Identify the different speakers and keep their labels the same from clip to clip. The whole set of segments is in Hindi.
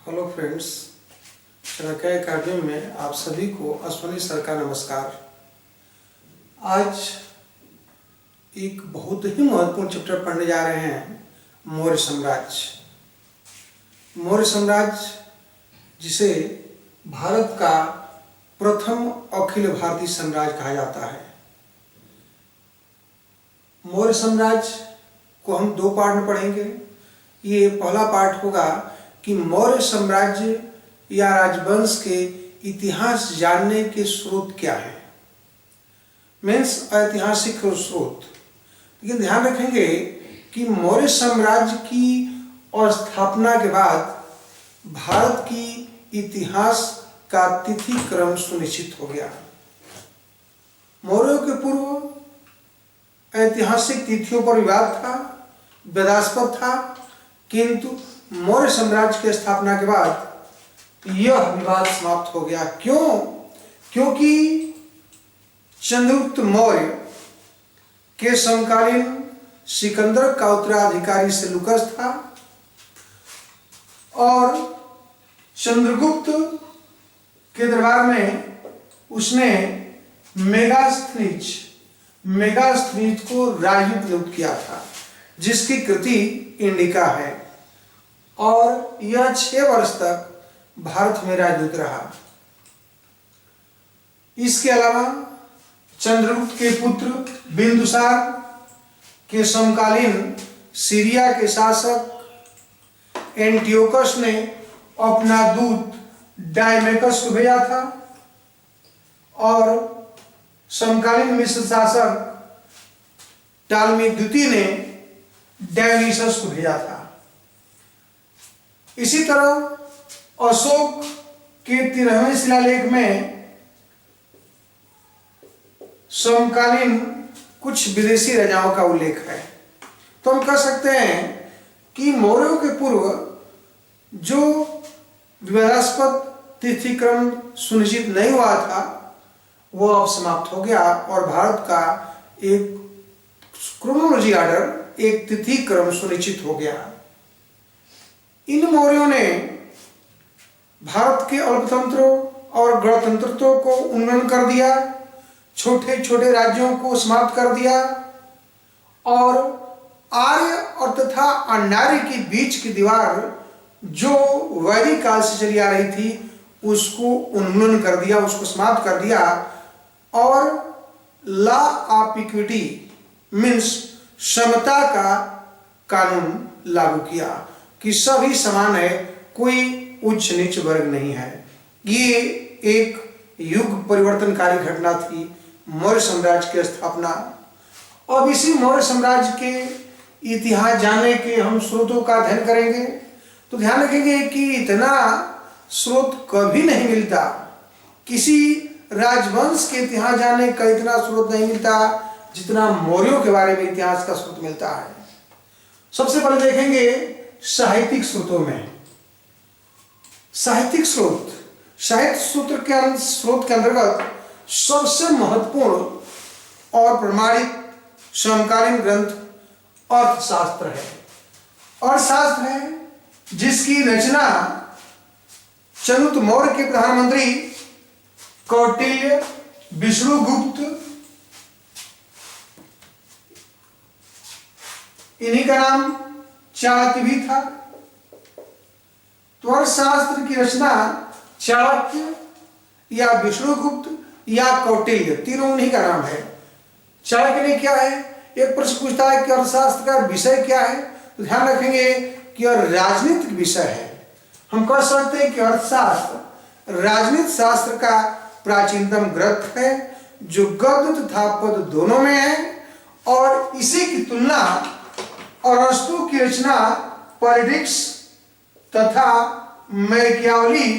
Speaker 1: हेलो फ्रेंड्स, चाणक्य अकादमी में आप सभी को अश्विनी सर का नमस्कार। आज एक बहुत ही महत्वपूर्ण चैप्टर पढ़ने जा रहे हैं, मौर्य साम्राज्य। मौर्य साम्राज्य जिसे भारत का प्रथम अखिल भारतीय साम्राज्य कहा जाता है। मौर्य साम्राज्य को हम दो पार्ट में पढ़ेंगे। ये पहला पार्ट होगा कि मौर्य साम्राज्य या राजवंश के इतिहास जानने के स्रोत क्या है, मीन्स ऐतिहासिक स्रोत। लेकिन ध्यान रखेंगे कि मौर्य साम्राज्य की स्थापना के बाद भारत की इतिहास का तिथि क्रम सुनिश्चित हो गया। मौर्यों के पूर्व ऐतिहासिक तिथियों पर विवाद था, विवादास्पद था, किंतु मौर्य साम्राज्य की स्थापना के बाद यह विवाद समाप्त हो गया। क्यों? क्योंकि चंद्रगुप्त मौर्य के समकालीन सिकंदर का उत्तराधिकारी सेल्यूकस था और चंद्रगुप्त के दरबार में उसने मेगास्थनीज को राजदूत नियुक्त किया था, जिसकी कृति इंडिका है और यह 6 वर्ष तक भारत में राजदूत रहा। इसके अलावा चंद्रगुप्त के पुत्र बिंदुसार के समकालीन सीरिया के शासक एंटियोकस ने अपना दूत डायमेकस को भेजा था और समकालीन मिस्र शासक टालमी द्वितीय ने डायोनिसस को भेजा था। इसी तरह अशोक के 13वें शिलालेख में समकालीन कुछ विदेशी राजाओं का उल्लेख है। तो हम कह सकते हैं कि मौर्यों के पूर्व जो विवादास्पद तिथि क्रम सुनिश्चित नहीं हुआ था वो अब समाप्त हो गया और भारत का एक क्रोनोलॉजी ऑर्डर, एक तिथि क्रम सुनिश्चित हो गया। इन मौर्यों ने भारत के अल्पतंत्रों और गणतंत्रों को उन्मूलन कर दिया, छोटे छोटे राज्यों को समाप्त कर दिया और आर्य और तथा अनार्य के बीच की दीवार जो वैदिक काल से चली आ रही थी उसको उन्मूलन कर दिया, उसको समाप्त कर दिया और लॉ ऑफ इक्विटी मीन्स समता का कानून लागू किया कि सभी समान है, कोई उच्च नीच वर्ग नहीं है। ये एक युग परिवर्तनकारी घटना थी मौर्य साम्राज्य की स्थापना। अब इसी मौर्य साम्राज्य के इतिहास जानने के हम स्रोतों का अध्ययन करेंगे तो ध्यान रखेंगे कि इतना स्रोत कभी नहीं मिलता। किसी राजवंश के इतिहास जानने का इतना स्रोत नहीं मिलता जितना मौर्यों के बारे में इतिहास का स्रोत मिलता है। सबसे पहले देखेंगे साहित्यिक स्रोतों में। साहित्यिक स्रोत, साहित्य स्रोत के अंतर्गत सबसे महत्वपूर्ण और प्रमाणित समकालीन ग्रंथ अर्थशास्त्र है। अर्थशास्त्र है जिसकी रचना चंद्रगुप्त मौर्य के प्रधानमंत्री कौटिल्य, विष्णुगुप्त, इन्हीं का नाम चाणक्य भी था। तो अर्थशास्त्र की रचना चाणक्य या विष्णुगुप्त या कौटिल्य, तीनों उन्हीं का नाम है। चाणक्य ने क्या है, एक प्रश्न पूछता है कि अर्थशास्त्र का विषय क्या है, तो ध्यान रखेंगे कि यह राजनीतिक विषय है। हम कह सकते हैं कि अर्थशास्त्र राजनीति शास्त्र का प्राचीनतम ग्रंथ है जो गद्य तथा पद दोनों में है और इसी की तुलना अरस्तु की रचना पॉलिटिक्स तथा मैकियावली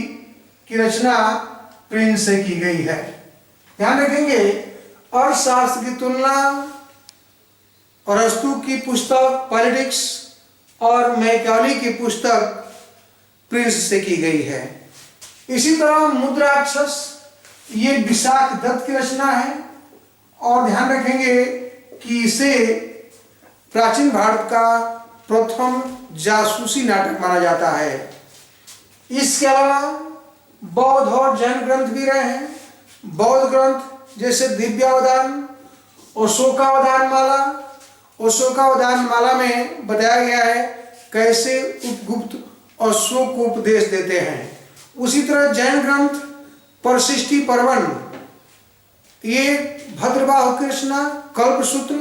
Speaker 1: की रचना प्रिंस से की गई है। ध्यान रखेंगे अर्थशास्त्र की तुलना अरस्तु की पुस्तक पॉलिटिक्स और मैकियावली की पुस्तक प्रिंस से की गई है। इसी तरह मुद्राक्षस ये विशाख दत्त की रचना है और ध्यान रखेंगे कि इसे प्राचीन भारत का प्रथम जासूसी नाटक माना जाता है। इसके अलावा बौद्ध और जैन ग्रंथ भी रहे हैं। बौद्ध ग्रंथ जैसे दिव्यावदान, अशोकावदान माला। अशोकावदान माला में बताया गया है कैसे उपगुप्त अशोक को उपदेश देते हैं। उसी तरह जैन ग्रंथ परशिष्टि पर्वन, ये भद्रबाहु कृष्णा कल्पसूत्र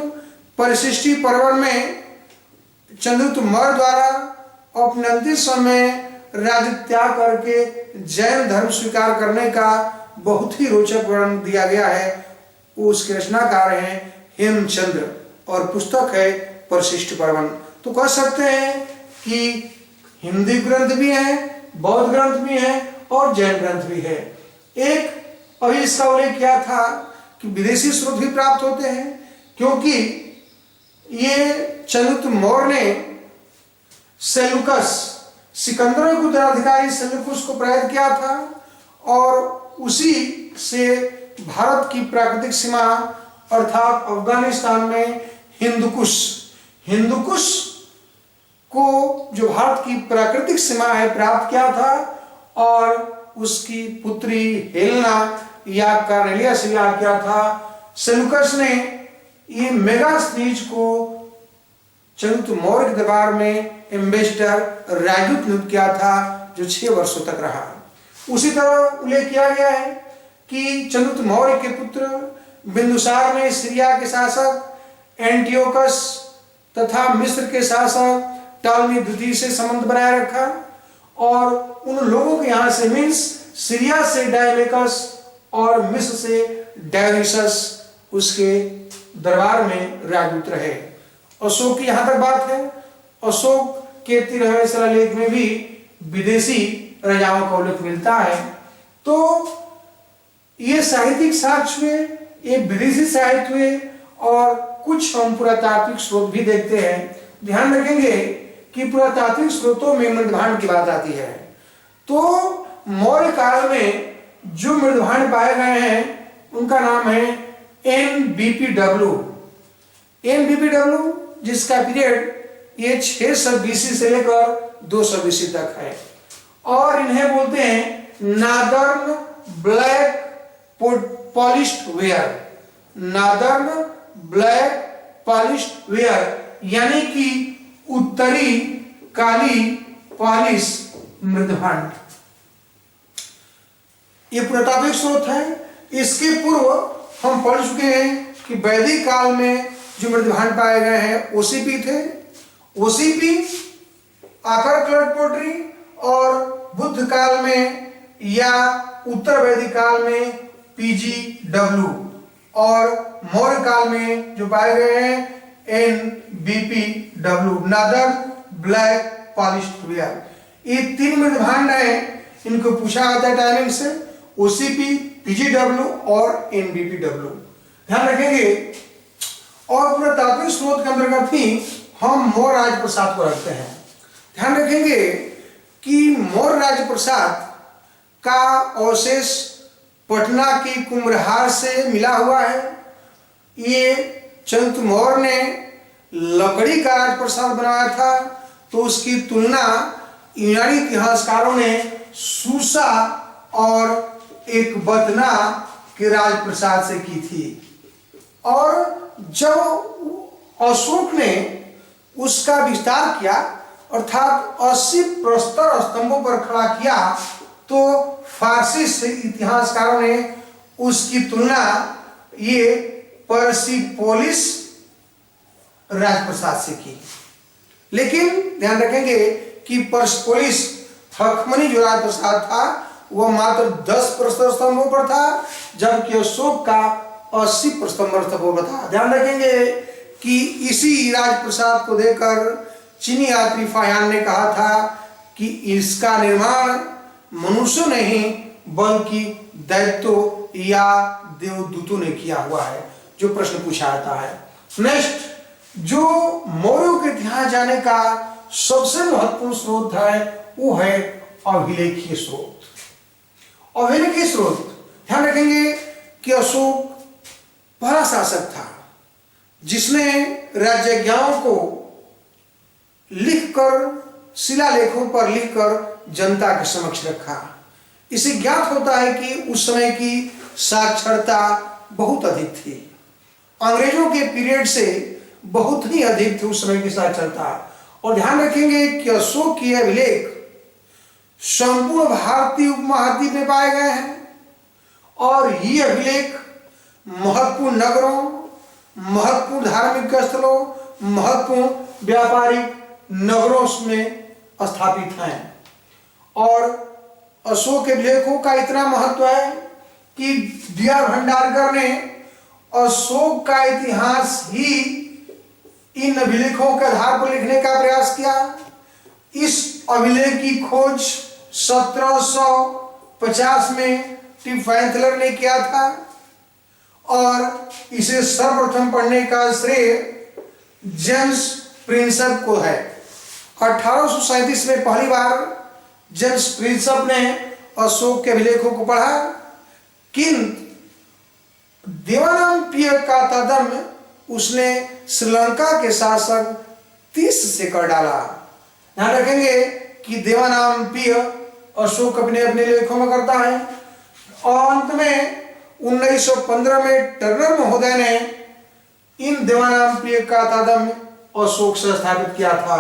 Speaker 1: परशिष्टि पर्वन में चंद्रगुप्त मौर्य द्वारा अपने अंतिम समय राज्य त्याग करके जैन धर्म स्वीकार करने का बहुत ही रोचक वर्णन दिया गया है। उसके रचनाकार हैं हेमचंद्र और पुस्तक है परशिष्टि पर्वन। तो कह सकते हैं कि हिंदी ग्रंथ भी है, बौद्ध ग्रंथ भी है और जैन ग्रंथ भी है। एक अभी इसका उल्लेख किया था कि विदेशी स्रोत भी प्राप्त होते हैं, क्योंकि ये चंद्रगुप्त मौर्य ने सेल्यूकस, सिकंदर के उत्तराधिकारी सेल्यूकस को पराजित किया था और उसी से भारत की प्राकृतिक सीमा अर्थात अफगानिस्तान में हिंदुकुश को जो भारत की प्राकृतिक सीमा है प्राप्त किया था और उसकी पुत्री हेलेना या कार्नेलियस से विवाह किया था। सेल्यूकस ने ये मेगास्थनीज को चंद्रगुप्त मौर्य के दरबार में एम्बेसडर राजदूत नियुक्त किया था, जो 6 वर्षों तक रहा। उसी तरह उल्लेख किया गया है कि चंद्रगुप्त मौर्य के पुत्र बिंदुसार ने सीरिया के शासक एंटियोकस तथा मिस्र के शासक टॉलमी द्वितीय से संबंध बनाए रखा और उन लोगों के यहां से मीन्स सीरिया से डायमेकस और मिस्र से डायोनिसस उसके दरबार में राजदूत रहे। अशोक की यहां तक बात है। अशोक के 13वें शिलालेख में भी विदेशी राजाओं का उल्लेख मिलता है। तो ये साहित्यिक साक्ष्य हुए, ये विदेशी साहित्य हुए और कुछ हम पुरातात्विक स्रोत भी देखते हैं। ध्यान रखेंगे कि पुरातात्विक स्रोतों में मृदभांड की बात आती है। तो मौर्य काल में जो मृदभांड पाए गए हैं उनका नाम है NBPW, जिसका पीरियड ये 600 BC से लेकर 200 BC तक है और इन्हें बोलते हैं northern black polished where. Northern black polished where यानी कि उत्तरी काली पॉलिश मृदभांड। ये पुरातात्विक स्रोत है। इसके पूर्व हम पढ़ चुके हैं कि वैदिक काल में जो मृदभांड पाए गए हैं ओसीपी थे। ओसीपी आकर क्लड पोट्री और बुद्ध काल में या उत्तर वैदिक काल में PGW और मौर्य काल में जो पाए गए हैं NBPW, northern black polished where. ये 3 मृदभांड हैं, इनको पूछा जाता है टाइमिंग से, ओसीपी, PGW और NBPW। ध्यान रखेंगे। और पुरातात्विक स्रोत के अंतर्गत ही हम मौर्य राजप्रसाद को रखते हैं। ध्यान रखेंगे कि मौर्य राजप्रसाद का अवशेष पटना की कुम्भरहार से मिला हुआ है। ये चंद्रगुप्त मौर्य ने लकड़ी का राजप्रसाद बनाया था, तो उसकी तुलना यूनानी इतिहासकारों ने सूसा और एक बतना के राजप्रसाद से की थी। और जब अशोक ने उसका विस्तार किया अर्थात 80 प्रस्तर स्तंभों पर खड़ा किया, तो फारसी से इतिहासकारों ने उसकी तुलना ये पर्सिपोलिस राजप्रसाद से की। लेकिन ध्यान रखेंगे कि पर्सिपोलिस हकमनी जो राजप्रसाद था वह मात्र 10 प्रस्तर स्तंभों पर था, जबकि अशोक का 80 प्रस्तर स्तंभों पर था। ध्यान रखेंगे कि इसी राजप्रसाद को देखकर चीनी यात्री फायान ने कहा था कि इसका निर्माण मनुष्यों ने ही बल्कि दैत्यों या देवदूतों ने किया हुआ है, जो प्रश्न पूछा जाता है। नेक्स्ट, जो मौर्यों के इतिहास जाने का सबसे महत्वपूर्ण स्रोत है वो है अभिलेखीय स्रोत। अभिलेखीय स्रोत, ध्यान रखेंगे कि अशोक पहला शासक था जिसने राज्यज्ञाओं को लिखकर शिलालेखों पर लिखकर जनता के समक्ष रखा। इसे ज्ञात होता है कि उस समय की साक्षरता बहुत अधिक थी। अंग्रेजों के पीरियड से बहुत ही अधिक थी उस समय की साक्षरता। और ध्यान रखेंगे कि अशोक के अभिलेख संपूर्ण भारतीय उपमहाद्वीप में पाए गए हैं और ये अभिलेख महत्वपूर्ण नगरों, महत्वपूर्ण धार्मिक स्थलों, महत्वपूर्ण व्यापारिक नगरों में स्थापित हैं। और अशोक के अभिलेखों का इतना महत्व है कि डी.आर. भंडारकर ने अशोक का इतिहास ही इन अभिलेखों के आधार पर लिखने का प्रयास किया। इस अभिलेख की खोज 1750 में टिम फैंथलर ने किया था और इसे सर्वप्रथम पढ़ने का श्रेय जेम्स प्रिंसप को है। 1837 में पहली बार जेम्स प्रिंसप ने अशोक के अभिलेखों को पढ़ा, किंतु देवानंपिय का तारतम्य उसने श्रीलंका के शासक तीस से कर डाला। ध्यान रखेंगे कि देवानंपिय अशोक अपने अपने लेखों में करता है और अंत में 1915 में टर्नर महोदय ने इन देवानंपिय का तारतम्य अशोक से स्थापित किया था।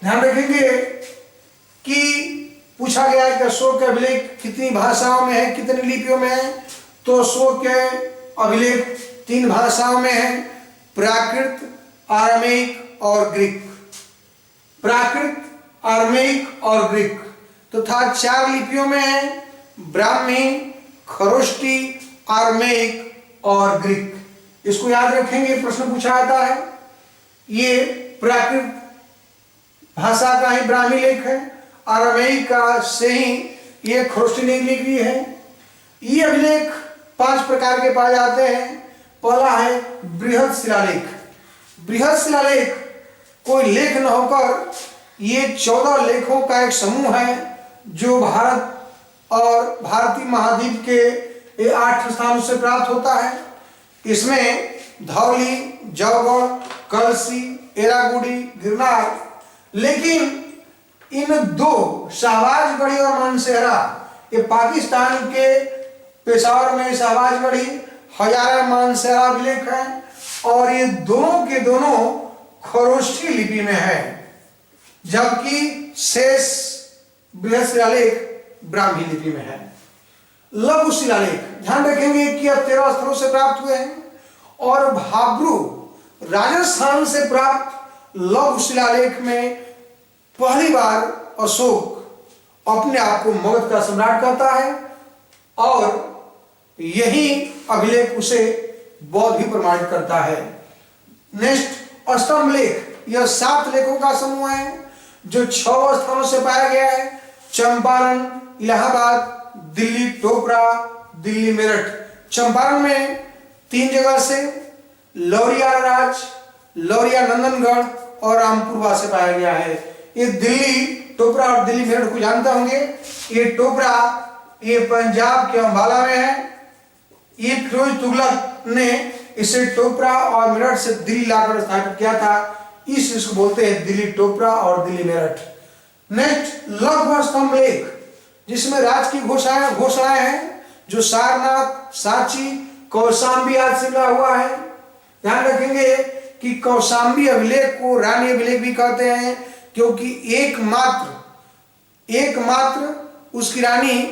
Speaker 1: ध्यान रखेंगे कि पूछा गया है कि अशोक के अभिलेख कितनी भाषाओं में है, कितनी लिपियों में है, तो अशोक के अभिलेख 3 भाषाओं में है, प्राकृत, आरामीक और ग्रीक। प्राकृत, आरामीक और ग्रीक तथा 4 लिपियों में है, ब्राह्मी, खरोष्टी, आरामीक और ग्रीक। इसको याद रखेंगे, प्रश्न पूछा जाता है। ये प्राकृत भाषा का ही ब्राह्मी लेख है, आरामीक का से ही ये खरोष्टी लिपि है। ये अभिलेख 5 प्रकार के पाए जाते हैं। पहला है बृहद शिलालेख। बृहद शिलालेख कोई लेख न होकर ये 14 लेखों का एक समूह है जो भारत और भारतीय महाद्वीप के 8 स्थानों से प्राप्त होता है। इसमें धौली, जौगढ़, कलसी, एरागुड़ी, गिरनार, लेकिन इन 2 शाहबाजगढ़ी और मानसेहरा ये पाकिस्तान के पेशावर में शाहबाजगढ़ी, हजारा, मानसेहरा अभिलेख है और ये दोनों के दोनों खरोष्टी लिपि में है, जबकि शेष बृहद शिलालेख ब्राह्मी लिपि में है। लघु शिलालेख, ध्यान रखेंगे कि अब 13 स्थलों से प्राप्त हुए हैं और भाब्रू राजस्थान से प्राप्त लघु शिलालेख में पहली बार अशोक अपने आप को मगध का सम्राट कहता है और यही अभिलेख उसे बौद्ध भी प्रमाणित करता है। नेक्स्ट स्तंभ लेख, यह 7 लेखों का समूह है जो 6 स्थानों से पाया गया है, चंपारण, इलाहाबाद, दिल्ली टोपरा, दिल्ली मेरठ। चंपारण में 3 जगह से, लौरिया राज, लौरिया नंदनगढ़ और रामपुरवा से पाया गया है। ये दिल्ली टोपरा और दिल्ली मेरठ को जानते होंगे। ये टोपरा ये पंजाब के अंबाला में है। ये फिरोज तुगलक ने इसे टोपरा और मेरठ से दिल्ली लाकर स्थापित किया था, इसको बोलते हैं दिल्ली टोपरा और दिल्ली मेरठ। नेक्स्ट लघु स्तंभ लेख, जिसमें राज की घोषणाएं हैं जो सारनाथ, सांची, कौशाम्बी आदि से मिला हुआ है। ध्यान रखेंगे कि कौशाम्बी अभिलेख को रानी अभिलेख भी कहते हैं क्योंकि एकमात्र उसकी रानी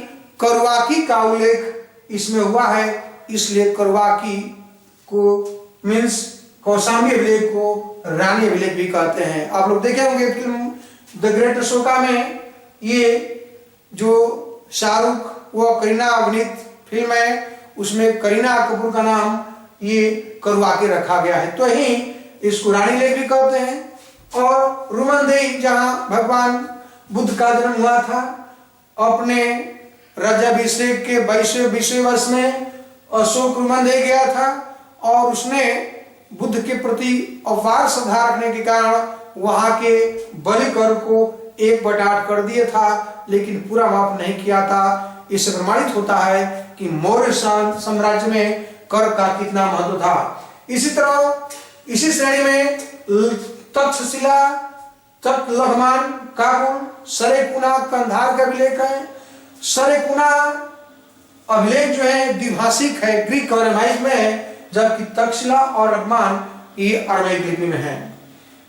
Speaker 1: करवाकी का उल्लेख इसमें हुआ है, इसलिए करवाकी को मीन्स कौशाम्बी अभिलेख को रानी अभिलेख भी कहते हैं। आप लोग देखे होंगे फिल्म द ग्रेट अशोका में ये जो शाहरुख व करीना अभिनीत फिल्म है उसमें करीना कपूर का नाम ये करवाकी रखा गया है, तो यही इसको रानी लेख भी कहते हैं। और रुमनदेही जहां भगवान बुद्ध का जन्म हुआ था, अपने राज्याभिषेक के 22वें वर्ष में अशोक रुमनदेही गया था और उसने बुद्ध के प्रति अपार श्रद्धा रखने के कारण वहां के बलि कर को 1/8 कर दिया था, लेकिन पूरा माफ नहीं किया था। इससे प्रमाणित होता है कि मौर्य साम्राज्य में कर का कितना महत्व था। इसी तरह इसी श्रेणी में तक्षशिला, तख्त लघमान काबुल, सरेकुना कंधार का अभिलेख है। सरेकुना अभिलेख जो है द्विभाषिक है, ग्रीक और अरामाइक में है, जबकि तक्षशिला और लघमान ये अरामाइक लिपि में है।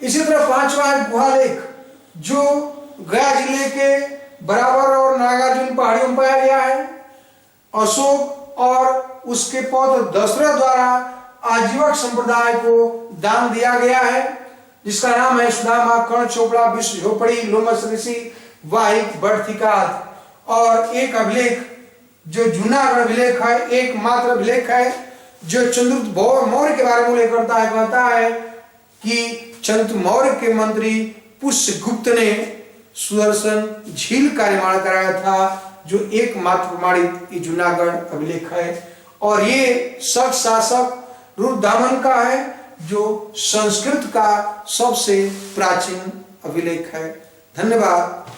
Speaker 1: इसी तरह पांचवा है गुहा लेख, जो गया जिले के बराबर और नागार्जुन पहाड़ियों में पाया गया है। अशोक और उसके पौत्र दशरथ द्वारा आजीवक संप्रदाय को दान दिया गया है, जिसका नाम है सुदामा, कर्ण चोपड़ा, विश्व झोपड़ी, लोमस ऋषि, वाहिक, बड़थिकात। और एक अभिलेख जो जूनागढ़ अभिलेख है, एकमात्र अभिलेख है जो चंद्रगुप्त मौर्य के बारे में उल्लेख करता है। कहता है कि चंद्रगुप्त मौर्य के मंत्री पुष्यगुप्त ने सुदर्शन झील का निर्माण कराया था, जो एकमात्र प्रमाणित जूनागढ़ अभिलेख है। और ये शक शासक रुद्रदामन का है, जो संस्कृत का सबसे प्राचीन अभिलेख है। धन्यवाद।